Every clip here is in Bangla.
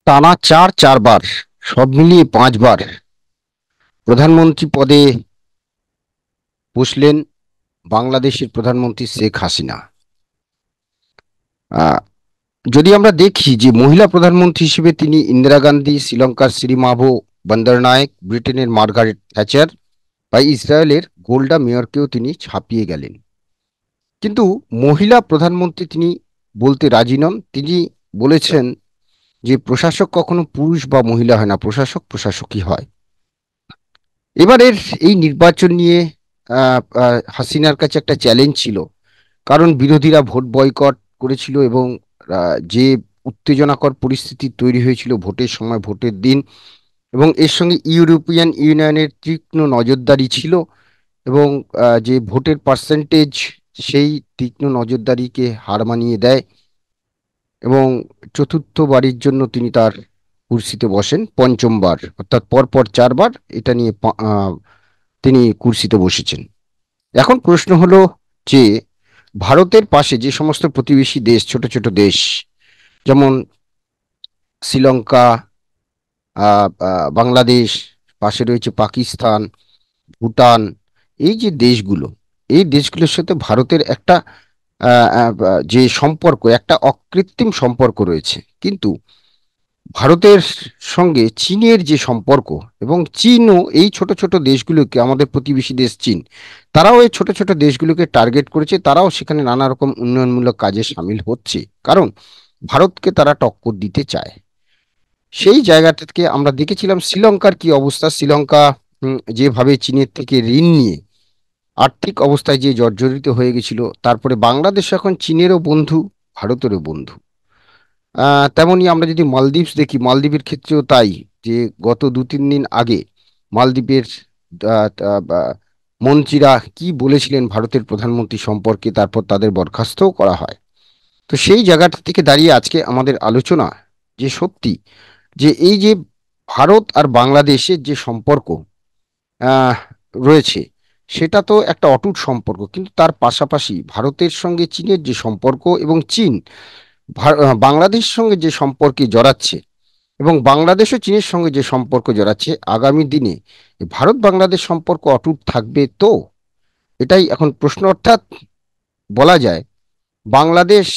টানা চারবার, সব মিলিয়ে 5বার প্রধানমন্ত্রী পদে বসলেন বাংলাদেশের প্রধানমন্ত্রী শেখ হাসিনা। আহ, যদি আমরা দেখি যে মহিলা প্রধানমন্ত্রী হিসেবে তিনি ইন্দিরা গান্ধী, শ্রীলঙ্কার শ্রীমাভো বন্দরনায়েক, ব্রিটেনের মার্গারেট থ্যাচার বা ইসরায়েলের গোল্ডা মেয়রকেও তিনি ছাপিয়ে গেলেন। কিন্তু মহিলা প্রধানমন্ত্রী তিনি বলতে রাজি নন। তিনি বলেছেন যে প্রশাসক কখনো পুরুষ বা মহিলা হয় না, প্রশাসক প্রশাসকই হয়। এবারের এই নির্বাচন নিয়ে হাসিনার কাছে একটা চ্যালেঞ্জ ছিল, কারণ বিরোধীরা ভোট বয়কট করেছিল এবং যে উত্তেজনাকর পরিস্থিতি তৈরি হয়েছিল ভোটের সময়, ভোটের দিন, এবং এর সঙ্গে ইউরোপিয়ান ইউনিয়নের তীক্ষ্ণ নজরদারি ছিল। এবং যে ভোটের পার্সেন্টেজ, সেই তীক্ষ্ণ নজরদারিকে হার মানিয়ে দেয় এবং চতুর্থবারের জন্য তিনি তার কুর্সিতে বসেন, পঞ্চমবার, অর্থাৎ পরপর 4বার এটা নিয়ে তিনি কুর্সিতে বসেছেন। এখন প্রশ্ন হলো যে ভারতের পাশে যে সমস্ত প্রতিবেশী দেশ, ছোট ছোট দেশ, যেমন শ্রীলঙ্কা, বাংলাদেশ, পাশে রয়েছে পাকিস্তান, ভুটান, এই যে দেশগুলো, এই দেশগুলোর সাথে ভারতের একটা যে সম্পর্ক, একটা অকৃত্রিম সম্পর্ক রয়েছে। কিন্তু ভারতের সঙ্গে চীনের যে সম্পর্ক, এবং চীনও এই ছোট ছোট দেশগুলোকে, আমাদের প্রতিবেশী দেশ চীন, তারাও এই ছোট ছোট দেশগুলোকে টার্গেট করেছে, তারাও সেখানে নানা রকম উন্নয়নমূলক কাজে সামিল হচ্ছে, কারণ ভারতকে তারা টক্কর দিতে চায়। সেই জায়গা থেকে আমরা দেখেছিলাম শ্রীলঙ্কার কি অবস্থা। শ্রীলঙ্কা যেভাবে চীনের থেকে ঋণ নিয়ে আর্থিক অবস্থায় যে জর্জরিত হয়ে গেছিল, তারপরে বাংলাদেশ এখন চীনেরও বন্ধু, ভারতেরও বন্ধু। তেমনি আমরা যদি মালদ্বীপ দেখি, মালদ্বীপের ক্ষেত্রেও তাই, যে গত 2-3 দিন আগে মালদ্বীপের আহ, আহ, আহ, মন্ত্রীরা কি বলেছিলেন ভারতের প্রধানমন্ত্রী সম্পর্কে, তারপর তাদের বরখাস্তও করা হয়। তো সেই জায়গাটা থেকে দাঁড়িয়ে আজকে আমাদের আলোচনা, যে সত্যি যে এই যে ভারত আর বাংলাদেশের যে সম্পর্ক আহ রয়েছে, সেটা তো একটা অটুট সম্পর্ক, কিন্তু তার পাশাপাশি ভারতের সঙ্গে চীনের যে সম্পর্ক, এবং চীন বাংলাদেশের সঙ্গে যে সম্পর্কে জড়াচ্ছে, এবং বাংলাদেশও চীনের সঙ্গে যে সম্পর্ক জড়াচ্ছে, আগামী দিনে ভারত বাংলাদেশ সম্পর্ক অটুট থাকবে তো? এটাই এখন প্রশ্ন। অর্থাৎ বলা যায় বাংলাদেশ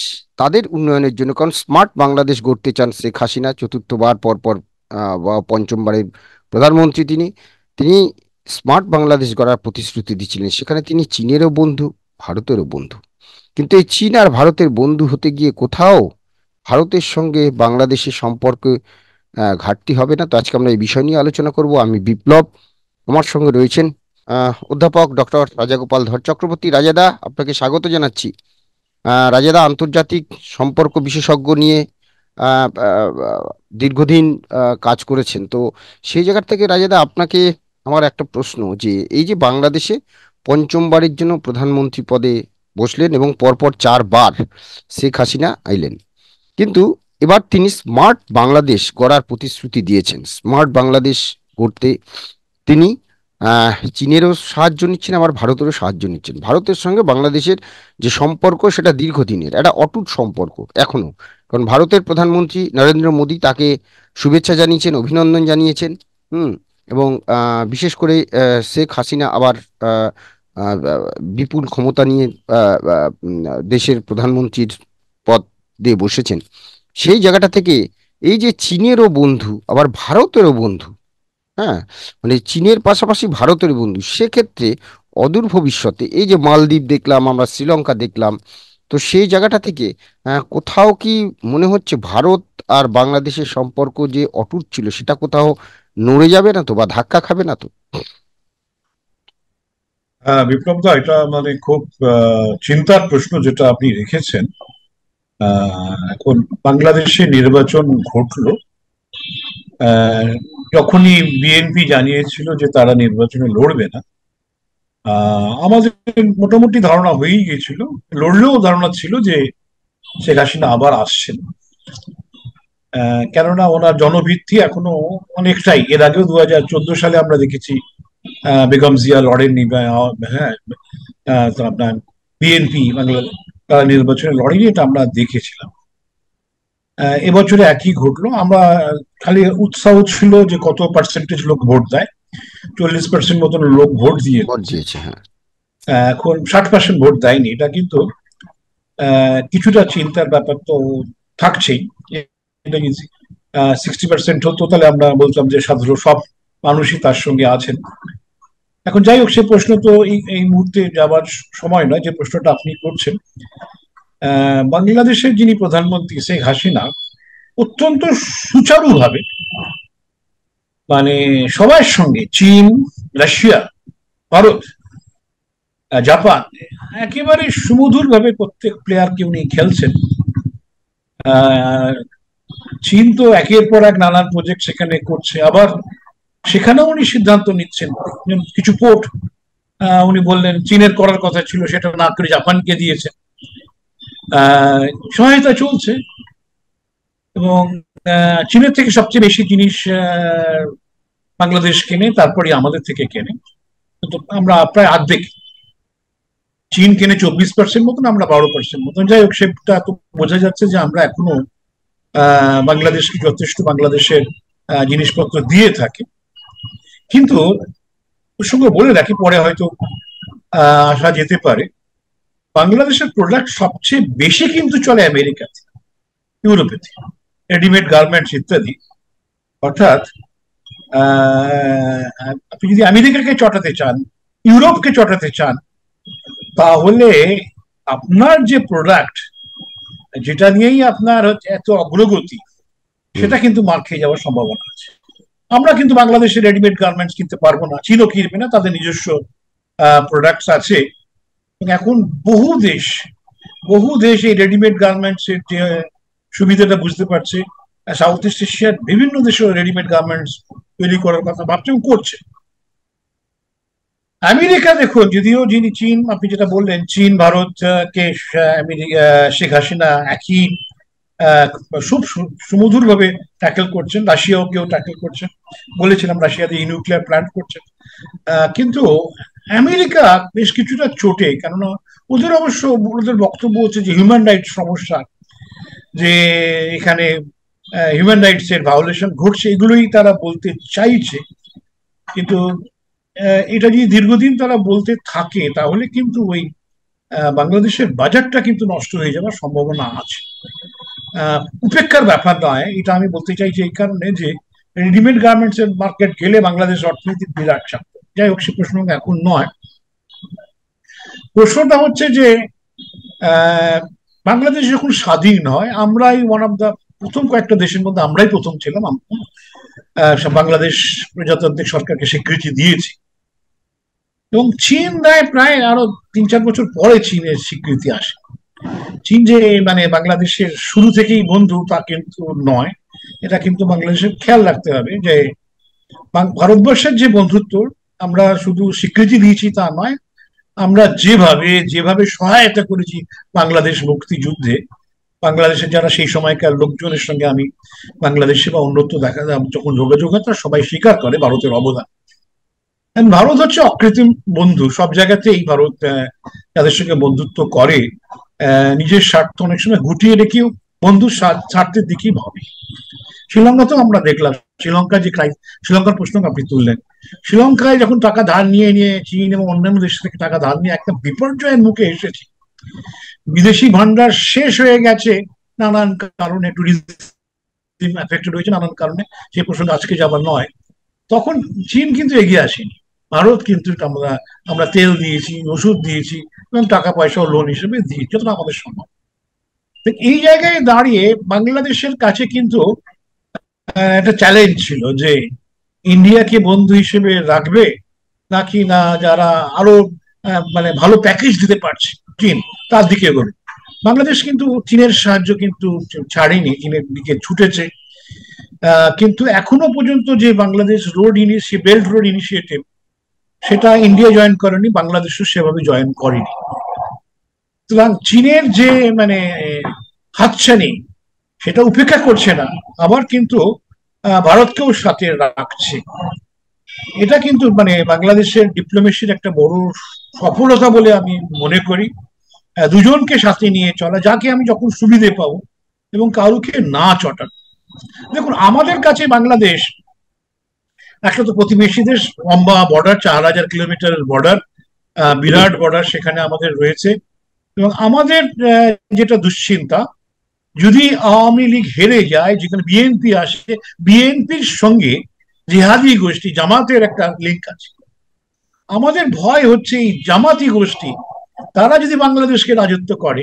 তাদের উন্নয়নের জন্য, কারণ স্মার্ট বাংলাদেশ গড়তে চান শেখ হাসিনা, চতুর্থবার পরপর বা পঞ্চমবারের প্রধানমন্ত্রী তিনি। তিনি স্মার্ট বাংলাদেশ গড়ার প্রতিশ্রুতি দিচ্ছিলেন, সেখানে তিনি চীনেরও বন্ধু, ভারতেরও বন্ধু। কিন্তু এই চীন আর ভারতের বন্ধু হতে গিয়ে কোথাও ভারতের সঙ্গে বাংলাদেশের সম্পর্কে ঘাটতি হবে না। তো আজকে আমরা এই বিষয় নিয়ে আলোচনা করব। আমি বিপ্লব, আমার সঙ্গে রয়েছেন অধ্যাপক ডক্টর রাজাগোপাল ধর চক্রবর্তী। রাজাদা, আপনাকে স্বাগত জানাচ্ছি। রাজাদা আন্তর্জাতিক সম্পর্ক বিশেষজ্ঞ নিয়ে আহ, আহ, দীর্ঘদিন কাজ করেছেন। তো সেই জায়গা থেকে রাজাদা, আপনাকে আমার একটা প্রশ্ন, যে এই যে বাংলাদেশে পঞ্চমবারের জন্য প্রধানমন্ত্রী পদে বসলেন এবং পরপর 4বার শেখ হাসিনা আইলেন, কিন্তু এবার তিনি স্মার্ট বাংলাদেশ গড়ার প্রতিশ্রুতি দিয়েছেন। স্মার্ট বাংলাদেশ গড়তে তিনি চীনেরও সাহায্য নিচ্ছেন, আবার ভারতেরও সাহায্য নিচ্ছেন। ভারতের সঙ্গে বাংলাদেশের যে সম্পর্ক, সেটা দীর্ঘদিনের একটা অটুট সম্পর্ক এখনো, কারণ ভারতের প্রধানমন্ত্রী নরেন্দ্র মোদী তাকে শুভেচ্ছা জানিয়েছেন, অভিনন্দন জানিয়েছেন। হুম। এবং বিশেষ করে শেখ হাসিনা আবার আহ, আহ, বিপুল ক্ষমতা নিয়ে দেশের প্রধানমন্ত্রীর পদ দিয়ে বসেছেন। সেই জায়গাটা থেকে এই যে চীনেরও বন্ধু আবার ভারতেরও বন্ধু, হ্যাঁ, মানে চীনের পাশাপাশি ভারতের বন্ধু, সেক্ষেত্রে অদূর ভবিষ্যতে এই যে মালদ্বীপ দেখলাম, আমরা শ্রীলঙ্কা দেখলাম, তো সেই জায়গাটা থেকে কোথাও কি মনে হচ্ছে ভারত আর বাংলাদেশের সম্পর্ক যে অটুট ছিল, সেটা কোথাও নড়ে যাবে না তো, বা ধাক্কা খাবে না তো? হ্যাঁ, বিপ্লব দা, এটা মানে খুব চিন্তার প্রশ্ন যেটা আপনি রেখেছেন। এখন বাংলাদেশে নির্বাচন ঘটলো, আহ, যখনই বিএনপি জানিয়েছিল যে তারা নির্বাচনে লড়বে না, আমাদের মোটামুটি ধারণা হয়েই গেছিল, লড়লেও ধারণা ছিল যে শেখ হাসিনা আবার আসছেন। কেননা ওনার জনভিত্তি এখনো অনেকটাই, এর আগেও 2014 সালে আমরা দেখেছি বেগম জিয়া লড়েননি, হ্যাঁ, তো আপনার বিএনপি বাংলা তারা নির্বাচনে লড়েনি, এটা আমরা দেখেছিলাম। এবছরে একই ঘটলো। আমরা খালি উৎসাহ ছিল যে কত পার্সেন্টেজ লোক ভোট দেয়, 40% মতন লোক ভোট ভোট দিয়েছে। দিয়েছে, হ্যাঁ। এখন 60% ভোট দেয়নি, এটা কিন্তু কিছুটা চিন্তার ব্যাপার তো থাকছেই। এটা 60% হতো তাহলে আমরা বলতাম যে সাধারণ সব মানুষই তার সঙ্গে আছেন। এখন যাই হোক, সে প্রশ্ন তো এই মুহূর্তে যাবার সময় নয়, যে প্রশ্নটা আপনি করছেন। বাংলাদেশের যিনি প্রধানমন্ত্রী শেখ হাসিনা অত্যন্ত সুচারুভাবে, মানে সবার সঙ্গে, চীন, রাশিয়া, ভারত, জাপান, একেবারে সুমধুর ভাবে প্রত্যেক প্লেয়ারকে উনি খেলছেন। আহ, চীন তো একের পর এক নানান প্রজেক্ট সেখানে করছে, আবার সেখানেও উনি সিদ্ধান্ত নিচ্ছেন। কিছু পোর্ট উনি বললেন চীনের করার কথা ছিল, সেটা না করে জাপানকে দিয়েছে। আহ, সহায়তা চলছে, এবং চীনের থেকে সবচেয়ে বেশি জিনিস বাংলাদেশ কেনে, তারপরে আমাদের থেকে কেনে। তো আমরা প্রায় অর্ধেক, চীন কেনে 24% মতন, আমরা 12% মতন। যাই হোক, সেটা তো বোঝা যাচ্ছে যে আমরা এখনো বাংলাদেশকে যথেষ্ট বাংলাদেশের জিনিসপত্র দিয়ে থাকি। কিন্তু ওর সঙ্গে বলে রাখি, পরে হয়তো আসা যেতে পারে, বাংলাদেশের প্রোডাক্ট সবচেয়ে বেশি কিন্তু চলে আমেরিকাতে, ইউরোপেতে, রেডিমেড গার্মেন্টস ইত্যাদি। অর্থাৎ আপনি যদি আমেরিকাকে চটাতে চান, ইউরোপকে চটাতে চান, তাহলে আপনার যে প্রোডাক্ট, যেটা নিয়েই আপনার হচ্ছে এত অগ্রগতি, হুম। সেটা কিন্তু মার খেয়ে যাওয়ার সম্ভাবনা আছে। আমরা কিন্তু বাংলাদেশের রেডিমেড গার্মেন্টস কিনতে পারবো না, চীনও কিনবে না, তাদের নিজস্ব প্রোডাক্টস আছে। এখন বহু দেশ বহু দেশ এই রেডিমেড গার্মেন্টস এর যে সুবিধাটা বুঝতে পারছে। সাউথ ইস্ট এশিয়ার বিভিন্ন দেশে রেডিমেড গার্মেন্টস তৈরি করার কথা ভাবছে এবং করছে। আমেরিকা দেখুন, যদিও যিনি চীন, আপনি যেটা বললেন, চীন ভারত কে শেখ হাসিনা একই আহ, খুব সুমধুর ভাবে ট্যাকেল করছেন, রাশিয়াও কেউ ট্যাকেল করছেন, বলেছিলাম রাশিয়াতে নিউক্লিয়ার প্ল্যান্ট করছেন। কিন্তু আমেরিকা বেশ কিছুটা চোটে, কেননা ওদের অবশ্য, ওদের বক্তব্য হচ্ছে যে হিউম্যান রাইটস সমস্যা, যে এখানে হিউম্যান রাইটস এর ভায়োলেশন ঘটছে, এগুলোই তারা বলতে চাইছে। কিন্তু এটা যদি দীর্ঘদিন তারা বলতে থাকে, তাহলে কিন্তু ওই বাংলাদেশের বাজারটা কিন্তু নষ্ট হয়ে যাওয়ার সম্ভাবনা আছে। উপেক্ষার ব্যাপার নয়, এটা আমি বলতে চাইছি এই কারণে যে রেডিমেড গার্মেন্টস এর মার্কেট গেলে বাংলাদেশ অর্থনীতির বিরাট চাপ। যাই হোক, সে প্রশ্ন এখন নয়। প্রশ্নটা হচ্ছে যে আহ, বাংলাদেশ যখন স্বাধীন হয়, আমরাই ওয়ান অফ দা প্রথম কয়েকটা দেশের মধ্যে আমরাই প্রথম ছিলাম। বাংলাদেশ প্রজাতান্ত্রিক সরকারকে স্বীকৃতি দিয়েছি, এবং চীন দেয় প্রায় আরো 3-4 বছর পরে চীনের স্বীকৃতি আসে। চীন যে মানে বাংলাদেশের শুরু থেকেই বন্ধু তা কিন্তু নয়। এটা কিন্তু বাংলাদেশের খেয়াল রাখতে হবে যে ভারতবর্ষের যে বন্ধুত্ব, আমরা শুধু স্বীকৃতি দিয়েছি তা নয়, আমরা যেভাবে যেভাবে সহায়তা করেছি বাংলাদেশ মুক্তিযুদ্ধে, বাংলাদেশের যারা সেই সময়কার লোকজনের সঙ্গে আমি বাংলাদেশে বা অন্যত্র দেখা যায় যখন যোগাযোগ হয়, তারা সবাই স্বীকার করে ভারতের অবদান। ভারত হচ্ছে অকৃত্রিম বন্ধু, সব জায়গাতেই ভারত তাদের সঙ্গে বন্ধুত্ব করে, নিজের স্বার্থ অনেক সময় গুটিয়ে রেখেও বন্ধু স্বার্থের দিকেই ভাবে। শ্রীলঙ্কাতেও আমরা দেখলাম, শ্রীলঙ্কা যে শ্রীলঙ্কার প্রশ্ন আপনি তুললেন, শ্রীলঙ্কায় যখন টাকা ধার নিয়ে নিয়ে চীন এবং অন্যান্য দেশ থেকে টাকা ধার নিয়ে একটা বিপর্যয়ের মুখে এসেছে, বিদেশি ভান্ডার শেষ হয়ে গেছে নানান কারণে, ট্যুরিজম এফেক্টেড হয়েছে নানান কারণে, সেই প্রসঙ্গে আজকে যাবার নয়, তখন চীন কিন্তু এগিয়ে আসেনি। ভারত কিন্তু আমরা আমরা তেল দিয়েছি, ওষুধ দিয়েছি, এবং টাকা পয়সা লোন হিসেবে দিয়েছি যতটা আমাদের সম্ভব। এই জায়গায় দাঁড়িয়ে বাংলাদেশের কাছে কিন্তু একটা চ্যালেঞ্জ ছিল যে ইন্ডিয়াকে বন্ধু হিসেবে রাখবে নাকি না, যারা আরো মানে ভালো প্যাকেজ দিতে পারছে চীন, তার দিকে এগোবে। বাংলাদেশ কিন্তু চীনের সাহায্য কিন্তু ছাড়েনি, চীনের দিকে ছুটেছে। কিন্তু এখনো পর্যন্ত যে বাংলাদেশ বেল্ট রোড ইনিশিয়েটিভ, সেটা ইন্ডিয়া জয়েন করেনি, বাংলাদেশও সেভাবে জয়েন করেনি। সুতরাং চীনের যে মানে হাতছানি, সেটা উপেক্ষা করছে না, আবার কিন্তু ভারতকেও সাথে রাখছে। এটা কিন্তু মানে বাংলাদেশের ডিপ্লোমেসির একটা বড় সফলতা বলে আমি মনে করি। দুজনকে সাথে নিয়ে চলা, যাকে আমি যখন সুবিধে পাবো এবং কারুকে না চটানো। দেখুন, আমাদের কাছে বাংলাদেশ একটা তো প্রতিবেশী দেশ, লম্বা বর্ডার, 4,000 কিলোমিটারের বর্ডার, বিরাট বর্ডার সেখানে আমাদের রয়েছে। এবং আমাদের যেটা দুশ্চিন্তা, যদি আওয়ামী লীগ হেরে যায়, যেখানে বিএনপি আসে, বিএনপির সঙ্গে জিহাদি গোষ্ঠী জামাতের একটা লিঙ্ক আছে। আমাদের ভয় হচ্ছে এই জামাতি গোষ্ঠী তারা যদি বাংলাদেশকে রাজত্ব করে,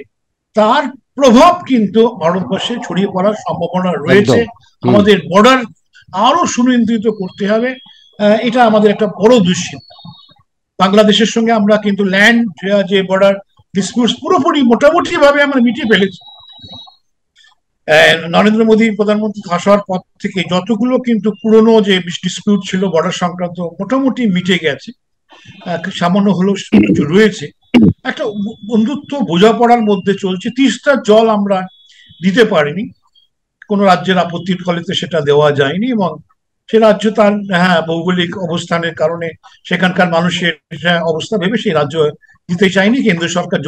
তার প্রভাব কিন্তু ভারতবর্ষে ছড়িয়ে পড়ার সম্ভাবনা রয়েছে। একদম। হুম। আমাদের বর্ডার আরো সুনিয়ন্ত্রিত করতে হবে। এটা আমাদের একটা বড় দুশ্চিন্তা। বাংলাদেশের সঙ্গে আমরা কিন্তু ল্যান্ড যে বর্ডার ডিসপিউটস পুরোপুরি মোটামুটি ভাবে আমরা মিটিয়ে ফেলেছি। নরেন্দ্র মোদী প্রধানমন্ত্রী হওয়ার পর থেকে যতগুলো কিন্তু পুরনো যে ডিসপিউট ছিল বর্ডার সংক্রান্ত, মোটামুটি মিটে গেছে। সামান্য হলেও কিছু রয়েছে। একটা বন্ধুত্ব বোঝাপড়ার মধ্যে চলছে। তিস্তার জল আমরা দিতে পারিনি, কোনো রাজ্যের আপত্তির ফলে সেটা দেওয়া যায়নি, এবং সে রাজ্য তার ভৌগোলিক অবস্থানের কারণে সেখানকার মানুষের অবস্থা ভেবে সেই রাজ্য দিতে চায়নি। কেন্দ্র সরকার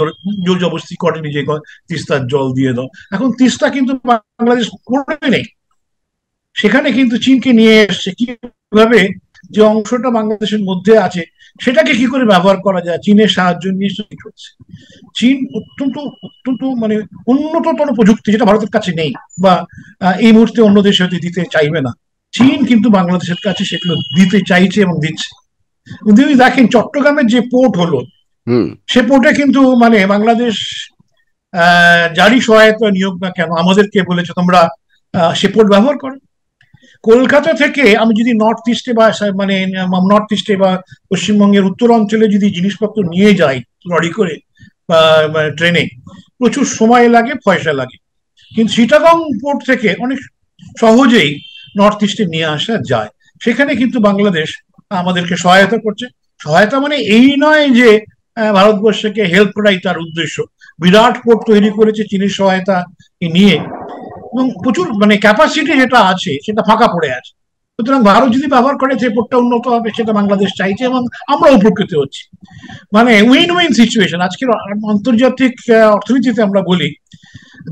জোর জবরদস্তি করেনি যে তিস্তার জল দিয়ে দাও। এখন তিস্তা কিন্তু বাংলাদেশ করে নেই, সেখানে কিন্তু চীনকে নিয়ে এসছে। কিভাবে যে অংশটা বাংলাদেশের মধ্যে আছে সেটাকে কি করে ব্যবহার করা যায়, চীনের সাহায্য নিয়ে করছে। চীন অত্যন্ত অত্যন্ত মানে উন্নততর প্রযুক্তি, যেটা ভারতের কাছে নেই, বা এই মুহূর্তে অন্য দেশে হয়তো দিতে চাইবে না। চীন কিন্তু বাংলাদেশের কাছে সেগুলো দিতে চাইছে এবং দিচ্ছে। কিন্তু দেখেন, চট্টগ্রামের যে পোর্ট হলো, সে পোর্টে কিন্তু মানে বাংলাদেশ যারই সহায়তা নিয়োগ না কেন, আমাদেরকে বলেছে তোমরা সে পোর্ট ব্যবহার করো। কলকাতা থেকে আমি যদি নর্থ ইস্টে বা মানে নর্থ ইস্টে বা পশ্চিমবঙ্গের উত্তর অঞ্চলে যদি জিনিসপত্র নিয়ে যাই লরি করে বা ট্রেনে, প্রচুর সময় লাগে, পয়সা লাগে। কিন্তু চিটাগং পোর্ট থেকে অনেক সহজেই নর্থ ইস্টে নিয়ে আসা যায়। সেখানে কিন্তু বাংলাদেশ আমাদেরকে সহায়তা করছে। সহায়তা মানে এই নয় যে ভারতবর্ষকে হেল্প করাই তার উদ্দেশ্য। বিরাট পোর্ট তৈরি করেছে চীনের সহায়তা নিয়ে, এবং প্রচুর মানে ক্যাপাসিটি যেটা আছে সেটা ফাঁকা পড়ে আছে। সুতরাং ভারত যদি ব্যবহার করে যে পোর্টটা উন্নত হবে, সেটা বাংলাদেশ চাইছে এবং আমরা উপকৃত হচ্ছি। মানে উইন উইন সিচুয়েশন। আজকের আন্তর্জাতিক অর্থনীতিতে আমরা বলি,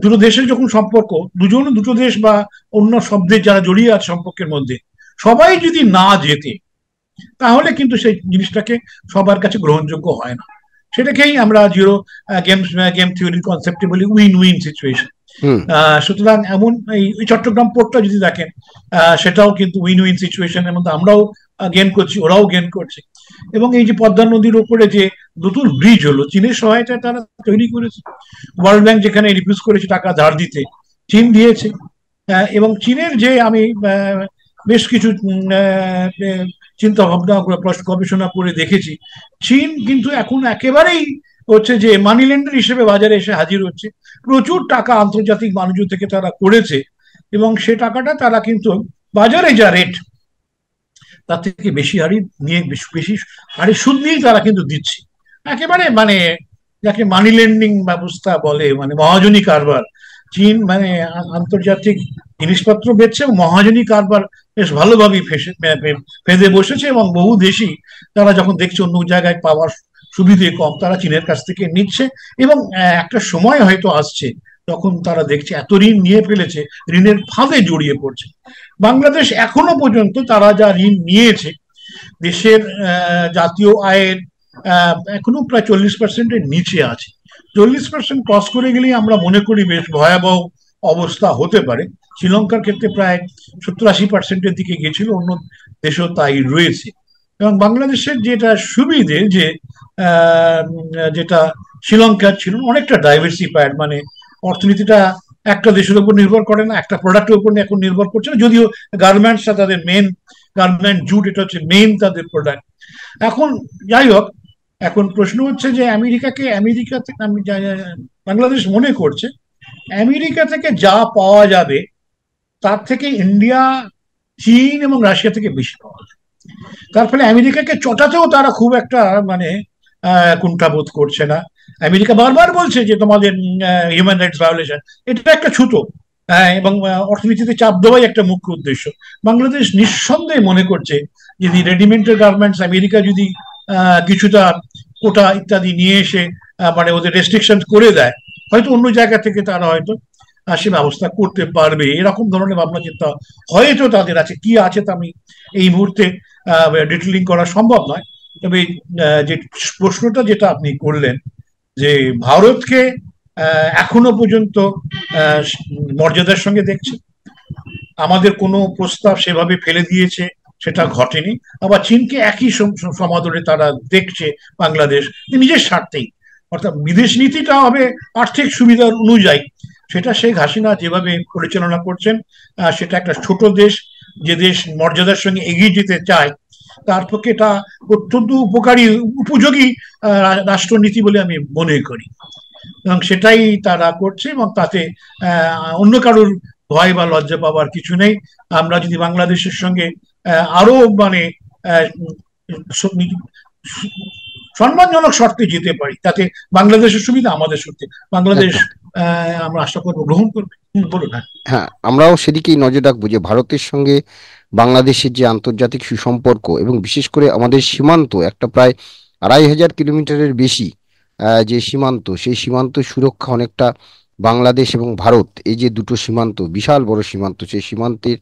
দুটো দেশের যখন সম্পর্ক, দুটো দেশ বা অন্য শব্দের যারা জড়িয়ে আছে সম্পর্কের মধ্যে, সবাই যদি না জেতে, তাহলে কিন্তু সেই জিনিসটাকে সবার কাছে গ্রহণযোগ্য হয় না। সেটাকেই আমরা জিরো গেম থিওরির কনসেপ্টে বলি উইন উইন সিচুয়েশন। সুতরাং এমন এই চট্টগ্রাম পোর্টটা যদি দেখেন, সেটাও কিন্তু উইন উইন সিচুয়েশনের মধ্যে আমরাও গেন করছি, ওরাও গেন করছে। এবং এই যে পদ্মা নদীর উপরে যে নতুন ব্রিজ হলো, চীনের সহায়তায় তারা তৈরি করেছে। ওয়ার্ল্ড ব্যাংক যেখানে রিফিউজ করেছে টাকা ধার দিতে, চীন দিয়েছে। এবং চীনের যে আমি বেশ কিছু চিন্তা ভাবনা গবেষণা করে দেখেছি, চীন কিন্তু এখন একেবারেই হচ্ছে যে মানি লেন্ডার হিসেবে বাজারে এসে হাজির হচ্ছে। প্রচুর টাকা আন্তর্জাতিক বাণিজ্য থেকে তারা করেছে, এবং সে টাকাটা তারা কিন্তু বাজারে যা রেট তার থেকে বেশি হারে নিয়ে, বেশি হারে সুদ নিয়েই তারা কিন্তু দিচ্ছে। একেবারে মানে যাকে মানি লেন্ডিং ব্যবস্থা বলে, মানে মহাজনী কারবার। চীন মানে আন্তর্জাতিক জিনিসপত্র বেচছে, মহাজনী কারবার বেশ ভালোভাবেই ফেঁদে বসেছে। এবং বহু দেশই তারা যখন দেখছে অন্য জায়গায় পাওয়ার সুবিধে কম, তারা চীনের কাছ থেকে নিচ্ছে। এবং একটা সময় হয়তো আসছে তখন তারা দেখছে এত ঋণ নিয়ে ফেলেছে, ঋণের ফাঁদে জড়িয়ে পড়ছে। বাংলাদেশ এখনো পর্যন্ত তারা যা ঋণ নিয়েছে, দেশের জাতীয় আয়ের এখনো প্রায় 40%-এর নিচে আছে। 40% ক্রস করে গেলেই আমরা মনে করি বেশ ভয়াবহ অবস্থা হতে পারে। শ্রীলঙ্কার ক্ষেত্রে প্রায় 70-80%-এর দিকে গেছিল, অন্য দেশও তাই রয়েছে। এবং বাংলাদেশের যেটা সুবিধে, যে যেটা শ্রীলঙ্কার ছিল, অনেকটা ডাইভার্সিফাইড, মানে অর্থনীতিটা একটা দেশের উপর নির্ভর করে না, একটা প্রোডাক্টের উপর এখন নির্ভর করছে না। যদিও গার্মেন্টসটা তাদের মেন, গার্মেন্ট জুট এটা হচ্ছে মেন তাদের প্রোডাক্ট। এখন যাই হোক, এখন প্রশ্ন হচ্ছে যে আমেরিকা থেকে বাংলাদেশ মনে করছে আমেরিকা থেকে যা পাওয়া যাবে তার থেকে ইন্ডিয়া, চীন এবং রাশিয়া থেকে বেশি পাওয়া যায়। তার ফলে আমেরিকাকে চটাতেও তারা খুব একটা মানে কুণ্ঠাবোধ করছে না। আমেরিকা বারবার বলছে যে তোমাদের হিউম্যান রাইটস ভায়োলেশন, এটা একটা ছুতো, এবং অর্থনীতিতে চাপ দেওয়াই একটা মুখ্য উদ্দেশ্য। বাংলাদেশ নিঃসন্দেহে মনে করছে যদি রেডিমেন্টের গার্মেন্টস আমেরিকা যদি কিছুটা কোটা ইত্যাদি নিয়ে এসে মানে ওদের রেস্ট্রিকশন করে দেয়, হয়তো অন্য জায়গা থেকে তারা হয়তো সে ব্যবস্থা করতে পারবে, এরকম ধরনের ভাবনা চিন্তা হয়তো তাদের আছে। কি আছে তা আমি এই মুহূর্তে ডিটেলিং করা সম্ভব নয়। তবে যে প্রশ্নটা যেটা আপনি করলেন, যে ভারতকে এখনো পর্যন্ত মর্যাদার সঙ্গে দেখছে, আমাদের কোনো প্রস্তাব সেভাবে ফেলে দিয়েছে সেটা ঘটেনি। আবার চীনকে একই সমাদরে তারা দেখছে বাংলাদেশ, নিজের স্বার্থেই। অর্থাৎ বিদেশ নীতিটা হবে আর্থিক সুবিধার অনুযায়ী। সেটা শেখ হাসিনা যেভাবে পরিচালনা করছেন, সেটা একটা ছোট দেশ, যে দেশ মর্যাদার সঙ্গে এগিয়ে যেতে চায়, তার পক্ষে এটা অত্যন্ত উপকারী, উপযোগী রাষ্ট্রনীতি বলে আমি মনে করি। এবং সেটাই তারা করছে, এবং তাতে অন্য কারোর ভয় বা লজ্জা পাওয়ার কিছু নেই। আমরা যদি বাংলাদেশের সঙ্গে আরো মানে সম্মানজনক শর্তে যেতে পারি, তাতে বাংলাদেশের সুবিধা, আমাদের সুবিধা। বাংলাদেশ একদম। আমরা আশা করবো গ্রহণ করবে। বলুন। হ্যাঁ, হ্যাঁ, আমরাও সেদিকেই নজর রাখবো যে ভারতের সঙ্গে বাংলাদেশের যে আন্তর্জাতিক সুসম্পর্ক, এবং বিশেষ করে আমাদের সীমান্ত একটা প্রায় 2500 কিলোমিটারের বেশি যে সীমান্ত, সেই সীমান্ত সুরক্ষা অনেকটা বাংলাদেশ এবং ভারত, এই যে দুটো সীমান্ত, বিশাল বড় সীমান্ত, সেই সীমান্তের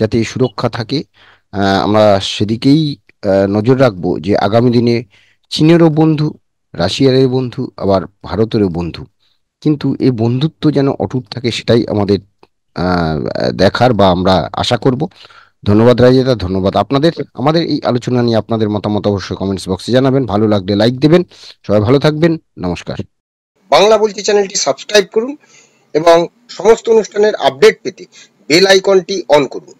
যাতে সুরক্ষা থাকে, আমরা সেদিকেই নজর রাখবো যে আগামী দিনে চীনেরও বন্ধু, রাশিয়ারের বন্ধু, আবার ভারতেরও বন্ধু, কিন্তু এই বন্ধুত্ব যেন অটুট থাকে, সেটাই আমাদের আহ, দেখার বা আমরা আশা করব। ধন্যবাদ রাজিদা, ধন্যবাদ আপনাদের। আমাদের এই আলোচনা নিয়ে আপনাদের মতামত অবশ্যই কমেন্টস বক্সে জানাবেন, ভালো লাগলে লাইক দেবেন। সবাই ভালো থাকবেন, নমস্কার। বাংলা বলছি চ্যানেলটি সাবস্ক্রাইব করুন এবং সমস্ত অনুষ্ঠানের আপডেট পেতে বেল আইকনটি অন করুন।